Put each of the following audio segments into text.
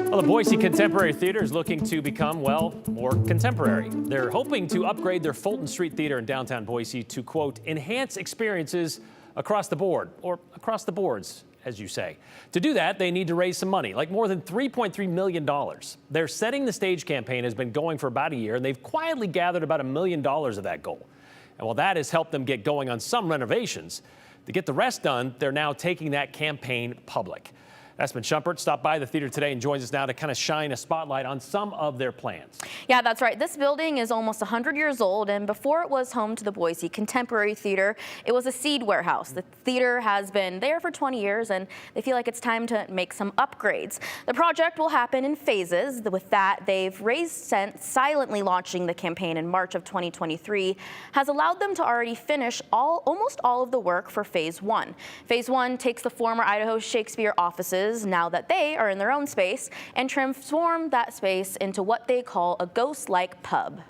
Well, the Boise Contemporary Theater is looking to become, well, more contemporary. They're hoping to upgrade their Fulton Street Theater in downtown Boise to, quote, enhance experiences across the board, or across the boards, as you say. To do that, they need to raise some money, like more than $3.3 million. Their Setting the Stage campaign has been going for about a year, and they've quietly gathered about $1 million of that goal. And while that has helped them get going on some renovations, to get the rest done, they're now taking that campaign public. Espen Schumpert stopped by the theater today and joins us now to kind of shine a spotlight on some of their plans. Yeah, that's right. This building is almost 100 years old, and before it was home to the Boise Contemporary Theater, it was a seed warehouse. The theater has been there for 20 years, and they feel like it's time to make some upgrades. The project will happen in phases. With that, they've raised cents. Silently launching the campaign in March of 2023 has allowed them to already finish almost all of the work for Phase 1. Phase 1 takes the former Idaho Shakespeare offices, now that they are in their own space, and transform that space into what they call a ghost-like pub.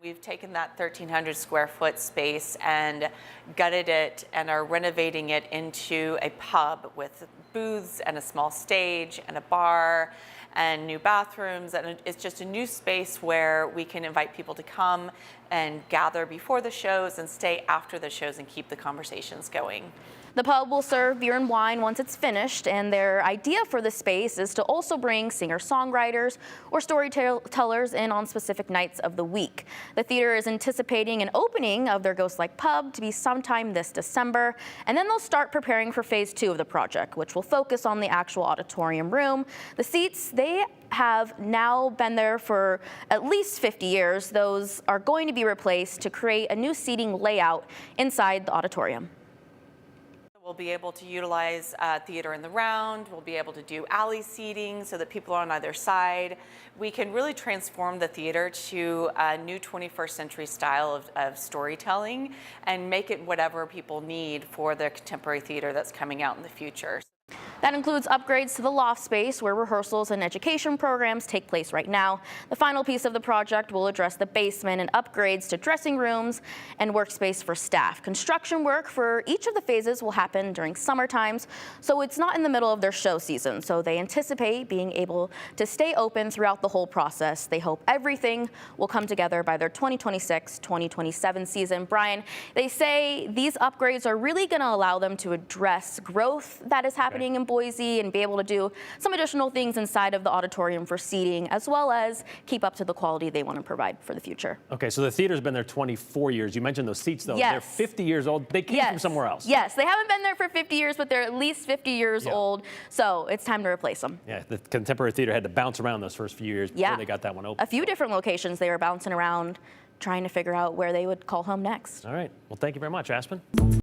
We've taken that 1,300 square foot space and gutted it and are renovating it into a pub with booths and a small stage and a bar and new bathrooms, and it's just a new space where we can invite people to come and gather before the shows and stay after the shows and keep the conversations going. The pub will serve beer and wine once it's finished, and their idea for the space is to also bring singer-songwriters or storytellers in on specific nights of the week. The theater is anticipating an opening of their ghost-like pub to be sometime this December, and then they'll start preparing for Phase 2 of the project, which will focus on the actual auditorium room. The seats, they have now been there for at least 50 years. Those are going to be replaced to create a new seating layout inside the auditorium. We'll be able to utilize theater in the round. We'll be able to do alley seating so that people are on either side. We can really transform the theater to a new 21st century style of storytelling and make it whatever people need for the contemporary theater that's coming out in the future. That includes upgrades to the loft space where rehearsals and education programs take place right now. The final piece of the project will address the basement and upgrades to dressing rooms and workspace for staff. Construction work for each of the phases will happen during summer times, so it's not in the middle of their show season. So they anticipate being able to stay open throughout the whole process. They hope everything will come together by their 2026-2027 season. Brian, they say these upgrades are really going to allow them to address growth that is happening in Boise and be able to do some additional things inside of the auditorium for seating, as well as keep up to the quality they want to provide for the future. Okay, so the theater's been there 24 years. You mentioned those seats, though. Yes. They're 50 years old. They came from somewhere else. Yes, they haven't been there for 50 years, but they're at least 50 years old, so it's time to replace them. Yeah, the Contemporary Theater had to bounce around those first few years before they got that one open. A few different locations they were bouncing around, trying to figure out where they would call home next. All right. Well, thank you very much, Aspen.